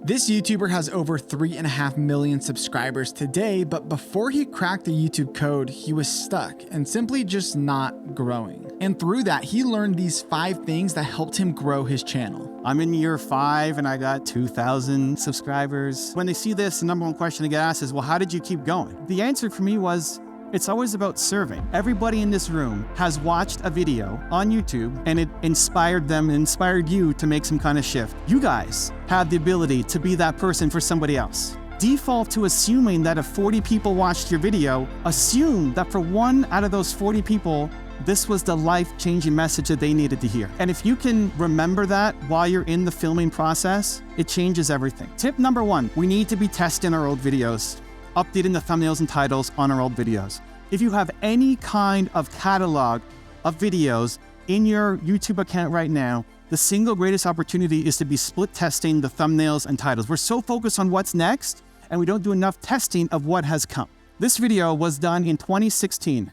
This YouTuber has over 3.5 million subscribers today, but before he cracked the YouTube code, he was stuck and simply just not growing. And through that, he learned these 5 things that helped him grow his channel. I'm in year 5 and I got 2,000 subscribers. When they see this, the number one question they get asked is, well, how did you keep going? The answer for me was, it's always about serving. Everybody in this room has watched a video on YouTube and it inspired them, inspired you to make some kind of shift. You guys have the ability to be that person for somebody else. Default to assuming that if 40 people watched your video, assume that for 1 out of those 40 people, this was the life-changing message that they needed to hear. And if you can remember that while you're in the filming process, it changes everything. Tip number 1, we need to be testing our old videos, updating the thumbnails and titles on our old videos. If you have any kind of catalog of videos in your YouTube account right now, the single greatest opportunity is to be split testing the thumbnails and titles. We're so focused on what's next, and we don't do enough testing of what has come. This video was done in 2016.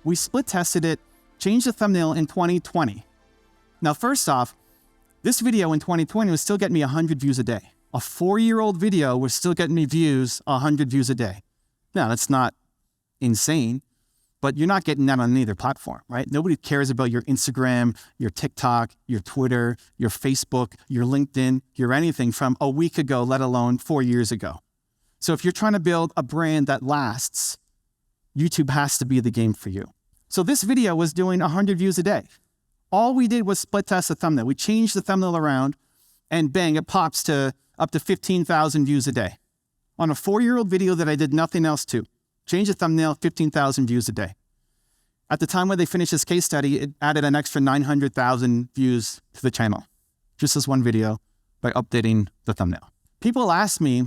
We split tested it, changed the thumbnail in 2020. Now, first off, this video in 2020 was still getting me 100 views a day. A 4-year-old video was still getting me 100 views a day. Now, that's not insane, but you're not getting that on either platform, right? Nobody cares about your Instagram, your TikTok, your Twitter, your Facebook, your LinkedIn, your anything from a week ago, let alone 4 years ago. So if you're trying to build a brand that lasts, YouTube has to be the game for you. So this video was doing 100 views a day. All we did was split test the thumbnail. We changed the thumbnail around and bang, it pops to up to 15,000 views a day. On a 4-year-old video that I did nothing else to. Change the thumbnail, 15,000 views a day. At the time when they finished this case study, it added an extra 900,000 views to the channel. Just this one video by updating the thumbnail. People ask me,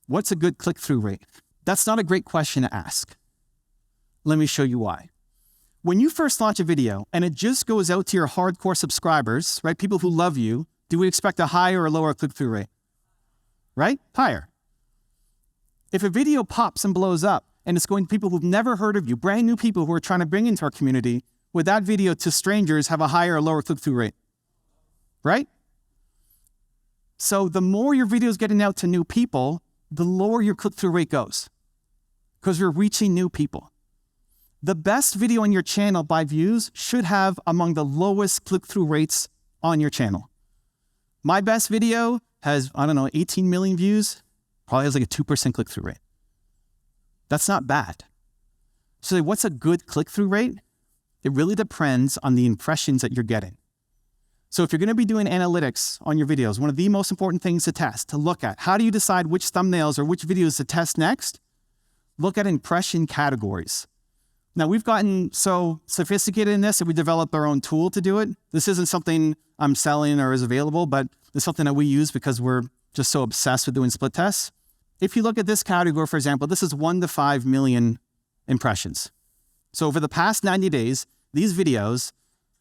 what's a good click-through rate? That's not a great question to ask. Let me show you why. When you first launch a video and it just goes out to your hardcore subscribers, right, people who love you, do we expect a higher or lower click-through rate? Right? Higher. If a video pops and blows up and it's going to people who've never heard of you, brand new people who are trying to bring into our community, would that video to strangers have a higher or lower click-through rate? Right? So the more your video is getting out to new people, the lower your click-through rate goes because you're reaching new people. The best video on your channel by views should have among the lowest click-through rates on your channel. My best video has, 18 million views, probably has like a 2% click-through rate. That's not bad. So what's a good click-through rate? It really depends on the impressions that you're getting. So if you're going to be doing analytics on your videos, one of the most important things to test, to look at, how do you decide which thumbnails or which videos to test next? Look at impression categories. Now, we've gotten so sophisticated in this that we developed our own tool to do it. This isn't something I'm selling or is available, but it's something that we use because we're just so obsessed with doing split tests. If you look at this category, for example, this is 1 to 5 million impressions. So over the past 90 days, these videos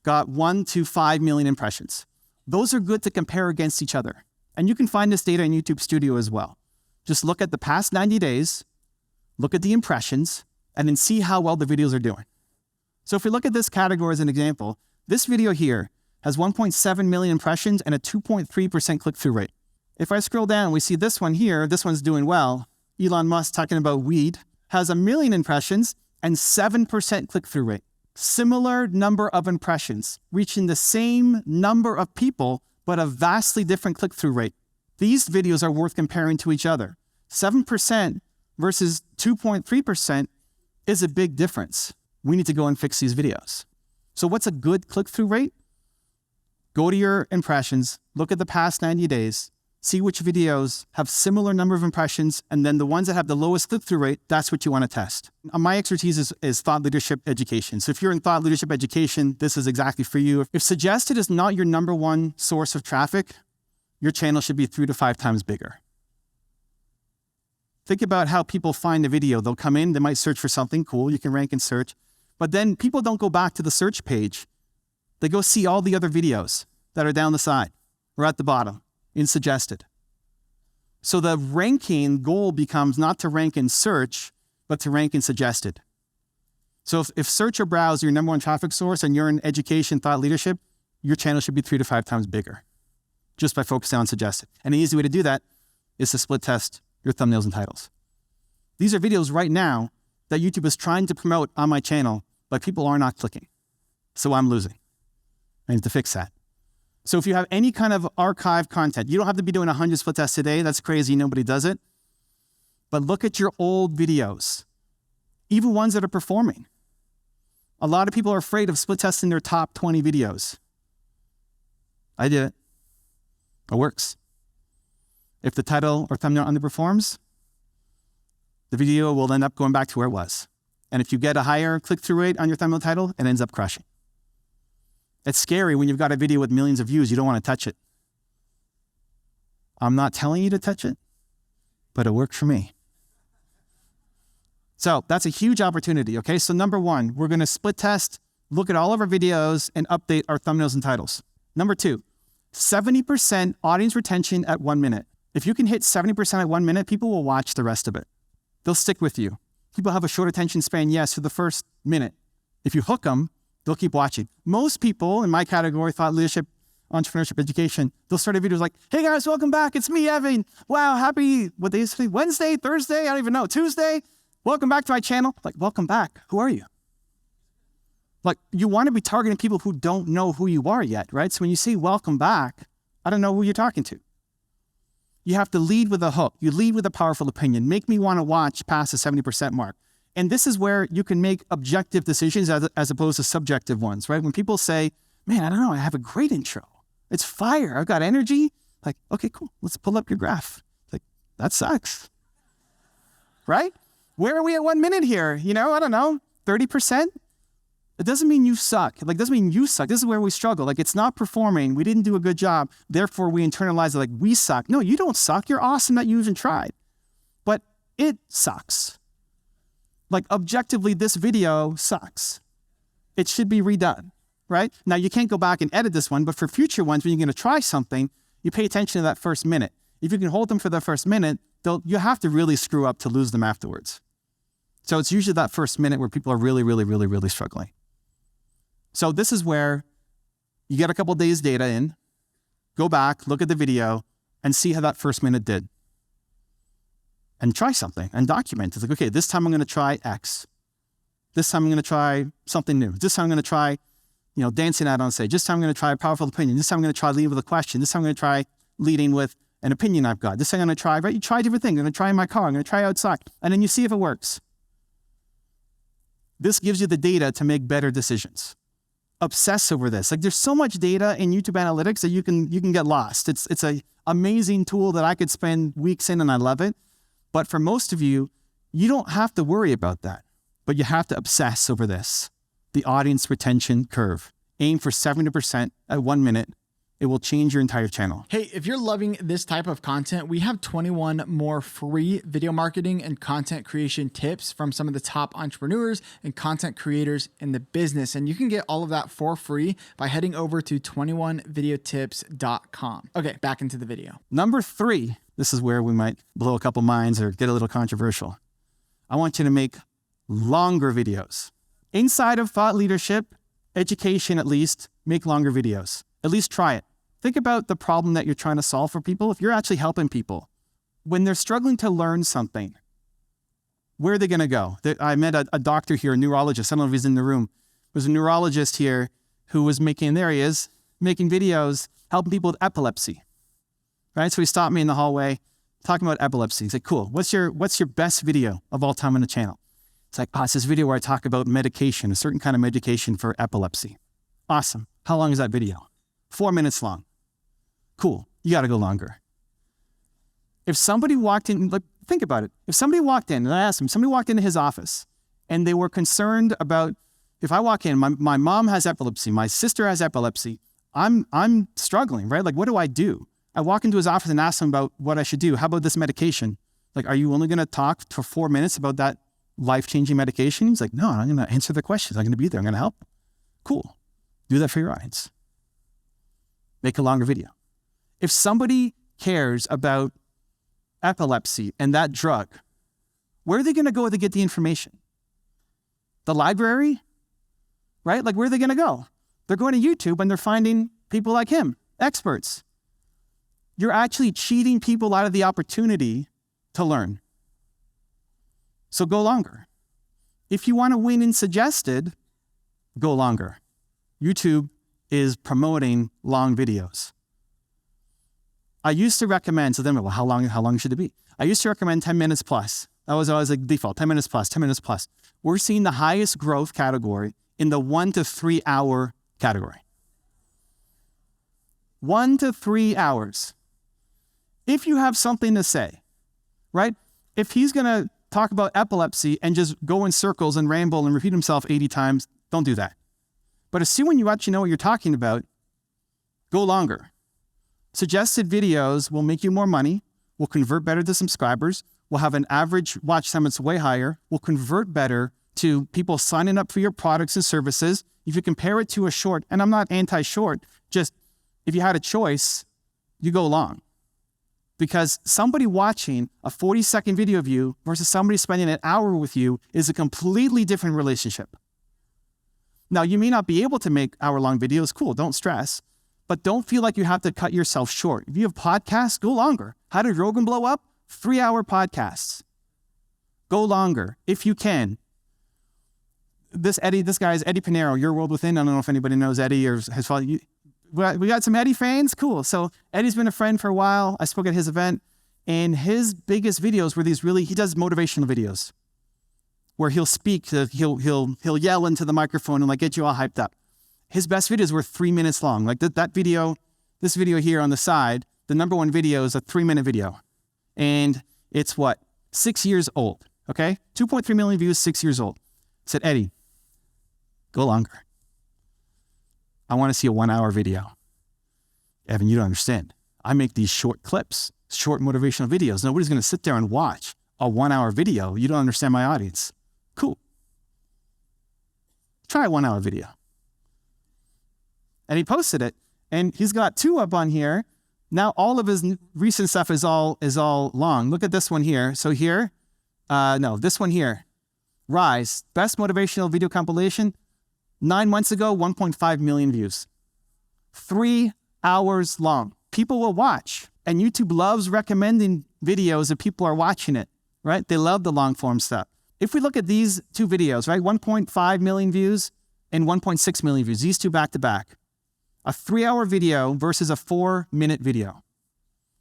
got 1 to 5 million impressions. Those are good to compare against each other. And you can find this data in YouTube Studio as well. Just look at the past 90 days, look at the impressions, and then see how well the videos are doing. So if we look at this category as an example, this video here has 1.7 million impressions and a 2.3% click-through rate. If I scroll down, we see this one here, this one's doing well. Elon Musk talking about weed, has 1 million impressions and 7% click-through rate. Similar number of impressions, reaching the same number of people, but a vastly different click-through rate. These videos are worth comparing to each other. 7% versus 2.3% is a big difference. We need to go and fix these videos. So what's a good click-through rate? Go to your impressions, look at the past 90 days, see which videos have similar number of impressions, and then the ones that have the lowest click-through rate, that's what you want to test. My expertise is thought leadership education. So if you're in thought leadership education, this is exactly for you. If suggested is not your number one source of traffic, your channel should be 3 to 5 times bigger. Think about how people find a video. They'll come in, they might search for something cool, you can rank and search, but then people don't go back to the search page. They go see all the other videos that are down the side or at the bottom in suggested. So the ranking goal becomes not to rank in search, but to rank in suggested. So if search or browse is your number one traffic source and you're in education, thought leadership, your channel should be 3 to 5 times bigger just by focusing on suggested. And an easy way to do that is to split test your thumbnails and titles. These are videos right now that YouTube is trying to promote on my channel, but people are not clicking. So I'm losing. I need to fix that. So if you have any kind of archive content, you don't have to be doing 100 split tests today. That's crazy. Nobody does it. But look at your old videos, even ones that are performing. A lot of people are afraid of split testing their top 20 videos. I did it. It works. If the title or thumbnail underperforms, the video will end up going back to where it was. And if you get a higher click-through rate on your thumbnail title, it ends up crushing. It's scary when you've got a video with millions of views, you don't want to touch it. I'm not telling you to touch it, but it worked for me. So that's a huge opportunity, okay? So number one, we're going to split test, look at all of our videos, and update our thumbnails and titles. Number two, 70% audience retention at 1 minute. If you can hit 70% at 1 minute, people will watch the rest of it. They'll stick with you. People have a short attention span, yes, for the first minute. If you hook them, they'll keep watching. Most people in my category, thought leadership, entrepreneurship, education, they'll start a video like, hey guys, welcome back. It's me, Evan. Wow, happy, what day is it? Wednesday, Thursday? I don't even know. Tuesday? Welcome back to my channel. Like, welcome back. Who are you? Like, you want to be targeting people who don't know who you are yet, right? So when you say welcome back, I don't know who you're talking to. You have to lead with a hook. You lead with a powerful opinion. Make me want to watch past the 70% mark. And this is where you can make objective decisions as opposed to subjective ones, right? When people say, man, I don't know, I have a great intro. It's fire. I've got energy. Like, okay, cool. Let's pull up your graph. Like, that sucks. Right? Where are we at 1 minute here? You know, I don't know, 30%? It doesn't mean you suck. Like, it doesn't mean you suck. This is where we struggle. Like, it's not performing. We didn't do a good job. Therefore, we internalize it like we suck. No, you don't suck. You're awesome that you even tried. But it sucks. Like, objectively, this video sucks. It should be redone, right? Now, you can't go back and edit this one, but for future ones, when you're going to try something, you pay attention to that first minute. If you can hold them for the first minute, you have to really screw up to lose them afterwards. So it's usually that first minute where people are really, really, really, really struggling. So this is where you get a couple of days data in, go back, look at the video, and see how that first minute did. And try something and document. It's like, okay, this time I'm going to try X. This time I'm going to try something new. This time I'm going to try, dancing out on stage. This time I'm going to try a powerful opinion. This time I'm going to try leading with a question. This time I'm going to try leading with an opinion I've got. This time I'm going to try, right? You try different things. I'm going to try in my car. I'm going to try outside. And then you see if it works. This gives you the data to make better decisions. Obsess over this. Like, there's so much data in YouTube analytics that you can get lost. It's an amazing tool that I could spend weeks in and I love it. But for most of you, you don't have to worry about that, but you have to obsess over this. The audience retention curve. Aim for 70% at 1 minute. It will change your entire channel. Hey, if you're loving this type of content, we have 21 more free video marketing and content creation tips from some of the top entrepreneurs and content creators in the business. And you can get all of that for free by heading over to 21videotips.com. Okay, back into the video. Number 3, this is where we might blow a couple minds or get a little controversial. I want you to make longer videos. Inside of thought leadership, education at least, make longer videos. At least try it. Think about the problem that you're trying to solve for people. If you're actually helping people, when they're struggling to learn something, where are they going to go? I met a doctor here, a neurologist. I don't know if he's in the room. There's a neurologist here who was making videos, helping people with epilepsy. Right? So he stopped me in the hallway, talking about epilepsy. He's like, cool. What's your best video of all time on the channel? It's like, it's this video where I talk about medication, a certain kind of medication for epilepsy. Awesome. How long is that video? 4 minutes long. Cool. You got to go longer. If somebody walked in, think about it. If somebody walked in, and I asked him, somebody walked into his office and they were concerned about, if I walk in, my mom has epilepsy, my sister has epilepsy, I'm struggling, right? Like, what do? I walk into his office and ask him about what I should do. How about this medication? Like, are you only going to talk for 4 minutes about that life-changing medication? He's like, no, I'm going to answer the questions. I'm going to be there. I'm going to help. Cool. Do that for your audience. Make a longer video. If somebody cares about epilepsy and that drug, where are they going to go to get the information? The library? Right? Like, where are they going to go? They're going to YouTube and they're finding people like him, experts. you're actually cheating people out of the opportunity to learn. So go longer. If you want to win in suggested, go longer. YouTube is promoting long videos. I used to recommend, so then, well, how long should it be? I used to recommend 10 minutes plus. That was always like default, 10 minutes plus, 10 minutes plus. We're seeing the highest growth category in the 1 to 3 hour category. 1 to 3 hours. If you have something to say, right? If he's going to talk about epilepsy and just go in circles and ramble and repeat himself 80 times, don't do that. But assuming you actually know what you're talking about, go longer. Suggested videos will make you more money, will convert better to subscribers, will have an average watch time that's way higher, will convert better to people signing up for your products and services. If you compare it to a short, and I'm not anti-short, just if you had a choice, you go long. Because somebody watching a 40-second video of you versus somebody spending an hour with you is a completely different relationship. Now, you may not be able to make hour-long videos. Cool, don't stress. But don't feel like you have to cut yourself short. If you have podcasts, go longer. How did Rogan blow up? 3-hour podcasts. Go longer if you can. This guy is Eddie Pinero, Your World Within. I don't know if anybody knows Eddie or has followed you. We got some Eddie fans? Cool. So Eddie's been a friend for a while. I spoke at his event, and his biggest videos were these he does motivational videos where he'll speak, he'll yell into the microphone and like get you all hyped up. His best videos were 3 minutes long. Like this video here on the side, the number one video is a 3-minute video. And it's 6 years old, okay? 2.3 million views, 6 years old. I said, Eddie, go longer. I want to see a 1-hour video. Evan, you don't understand. I make these short clips, short motivational videos. Nobody's going to sit there and watch a 1-hour video. You don't understand my audience. Cool. Try a 1-hour video. And he posted it, and he's got 2 up on here. Now all of his recent stuff is all long. Look at this one here. So here, this one here, Rise, best motivational video compilation. 9 months ago, 1.5 million views. 3 hours long. People will watch, and YouTube loves recommending videos if people are watching it, right? They love the long form stuff. If we look at these 2 videos, right, 1.5 million views and 1.6 million views, these 2 back to back. A 3-hour video versus a 4-minute video.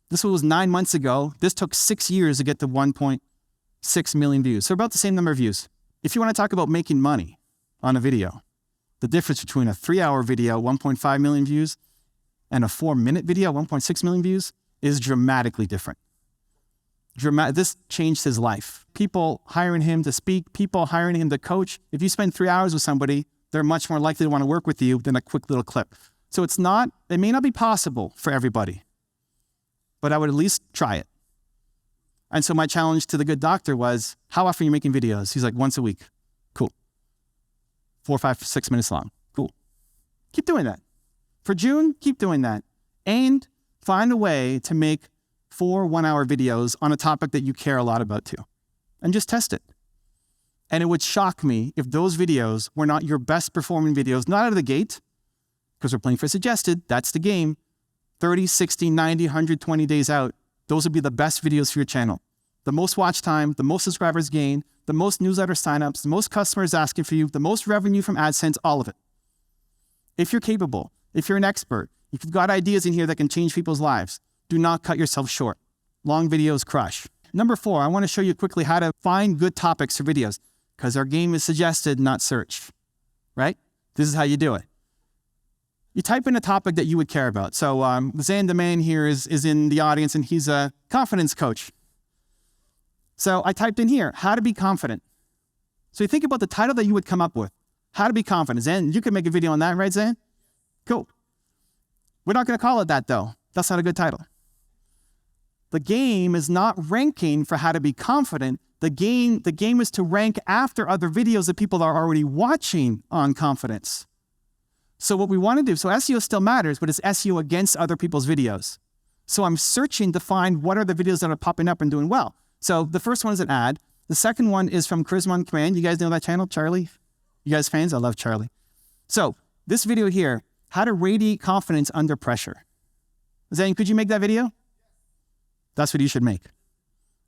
This was 9 months ago. This took 6 years to get to 1.6 million views. So about the same number of views. If you want to talk about making money on a video, the difference between a 3-hour video, 1.5 million views, and a 4-minute video, 1.6 million views, is dramatically different. This changed his life. People hiring him to speak, people hiring him to coach. If you spend 3 hours with somebody, they're much more likely to want to work with you than a quick little clip. So it may not be possible for everybody, but I would at least try it. And so my challenge to the good doctor was, how often are you making videos? He's like, once a week. Cool. 4, 5, 6 minutes long. Cool. Keep doing that. For June, keep doing that. And find a way to make 4 1-hour videos on a topic that you care a lot about too. And just test it. And it would shock me if those videos were not your best performing videos, not out of the gate, because we're playing for suggested, that's the game. 30, 60, 90, 120 days out, those would be the best videos for your channel. The most watch time, the most subscribers gained, the most newsletter signups, the most customers asking for you, the most revenue from AdSense, all of it. If you're capable, if you're an expert, if you've got ideas in here that can change people's lives, do not cut yourself short. Long videos crush. Number 4, I want to show you quickly how to find good topics for videos, because our game is suggested, not search, right? This is how you do it. You type in a topic that you would care about. So Zan DeMan here is in the audience, and he's a confidence coach. So I typed in here, how to be confident. So you think about the title that you would come up with. How to be confident. Zan, you could make a video on that, right, Zan? Cool. We're not going to call it that, though. That's not a good title. The game is not ranking for how to be confident. The game is to rank after other videos that people are already watching on confidence. So what we want to do, so SEO still matters, but it's SEO against other people's videos. So I'm searching to find what are the videos that are popping up and doing well. So the first one is an ad. The second one is from Charisma on Command. You guys know that channel, Charlie? You guys fans? I love Charlie. So this video here, how to radiate confidence under pressure. Zane, could you make that video? That's what you should make.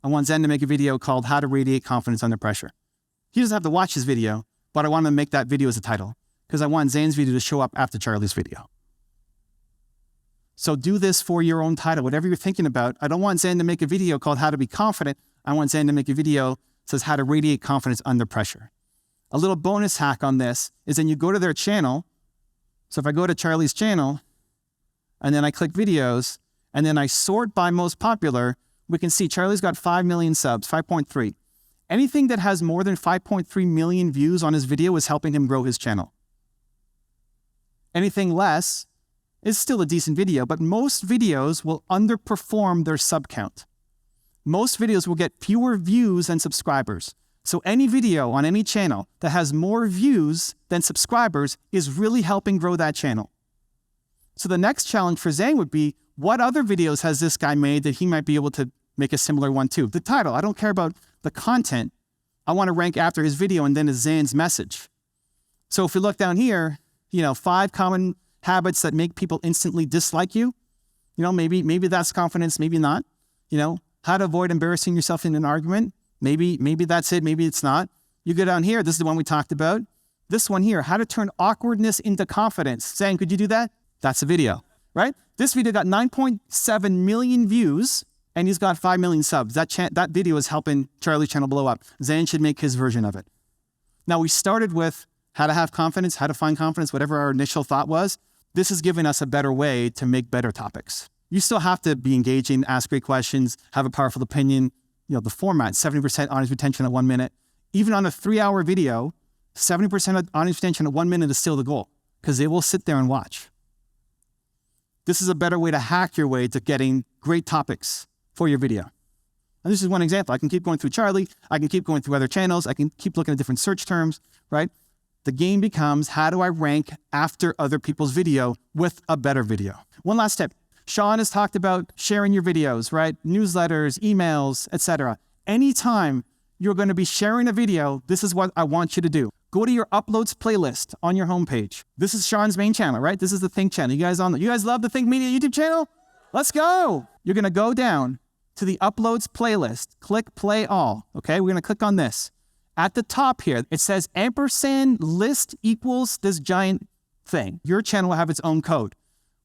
I want Zen to make a video called How to Radiate Confidence Under Pressure. He doesn't have to watch his video, but I want him to make that video as a title because I want Zane's video to show up after Charlie's video. So do this for your own title, whatever you're thinking about. I don't want Zane to make a video called How to Be Confident. I want Zane to make a video that says How to Radiate Confidence Under Pressure. A little bonus hack on this is then you go to their channel. So if I go to Charlie's channel and then I click videos and then I sort by most popular, we can see Charlie's got 5 million subs, 5.3. Anything that has more than 5.3 million views on his video is helping him grow his channel. Anything less is still a decent video, but most videos will underperform their sub count. Most videos will get fewer views than subscribers. So any video on any channel that has more views than subscribers is really helping grow that channel. So the next challenge for Zane would be, what other videos has this guy made that he might be able to make a similar one too? The title, I don't care about the content. I want to rank after his video and then is Zane's message. So if we look down here, 5 common habits that make people instantly dislike you. Maybe that's confidence, maybe not. How to avoid embarrassing yourself in an argument. Maybe that's it, maybe it's not. You go down here, this is the one we talked about. This one here, how to turn awkwardness into confidence. Zane, could you do that? That's a video, right? This video got 9.7 million views and he's got 5 million subs. That video is helping Charlie's channel blow up. Zane should make his version of it. Now we started with how to have confidence, how to find confidence, whatever our initial thought was. This is giving us a better way to make better topics. You still have to be engaging, ask great questions, have a powerful opinion. The format, 70% audience retention at 1 minute. Even on a 3-hour video, 70% of audience retention at 1 minute is still the goal because they will sit there and watch. This is a better way to hack your way to getting great topics for your video. And this is one example. I can keep going through Charlie. I can keep going through other channels. I can keep looking at different search terms, right? The game becomes, how do I rank after other people's video with a better video? One last tip. Sean has talked about sharing your videos, right? Newsletters, emails, etc. Anytime you're going to be sharing a video, this is what I want you to do. Go to your uploads playlist on your homepage. This is Sean's main channel, right? This is the Think channel. You guys love the Think Media YouTube channel? Let's go. You're going to go down to the uploads playlist, click play all. Okay, we're going to click on this. At the top here, it says ampersand list equals this giant thing. Your channel will have its own code.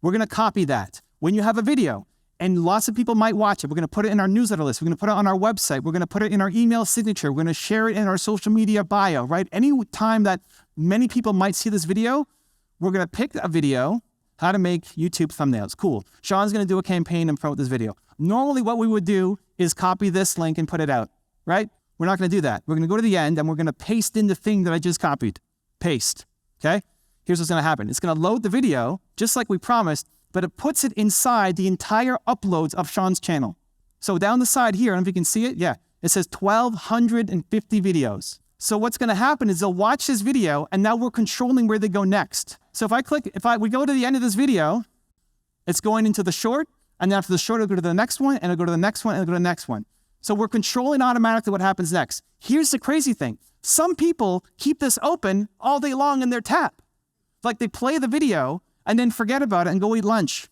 We're going to copy that. When you have a video, and lots of people might watch it, we're going to put it in our newsletter list. We're going to put it on our website. We're going to put it in our email signature. We're going to share it in our social media bio, right? Any time that many people might see this video, we're going to pick a video, how to make YouTube thumbnails. Cool. Sean's going to do a campaign and promote this video. Normally what we would do is copy this link and put it out, right? We're not going to do that. We're going to go to the end and we're going to paste in the thing that I just copied. Paste, okay? Here's what's going to happen. It's going to load the video, just like we promised, but it puts it inside the entire uploads of Sean's channel. So down the side here, I don't know if you can see it. Yeah, it says 1,250 videos. So what's going to happen is they'll watch this video and now we're controlling where they go next. So we go to the end of this video, it's going into the short, and then after the short, it'll go to the next one, and it'll go to the next one, and it'll go to the next one. So we're controlling automatically what happens next. Here's the crazy thing. Some people keep this open all day long in their tab. Like they play the video and then forget about it and go eat lunch.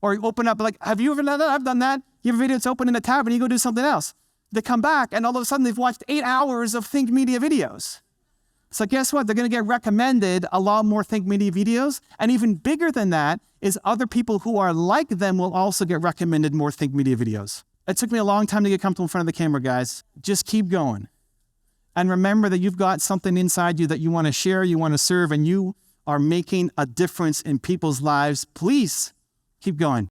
Or you open up, have you ever done that? I've done that. You have a video that's open in a tab and you go do something else. They come back and all of a sudden they've watched 8 hours of Think Media videos. So guess what? They're going to get recommended a lot more Think Media videos. And even bigger than that is other people who are like them will also get recommended more Think Media videos. It took me a long time to get comfortable in front of the camera, guys. Just keep going. And remember that you've got something inside you that you want to share, you want to serve, and you are making a difference in people's lives. Please keep going.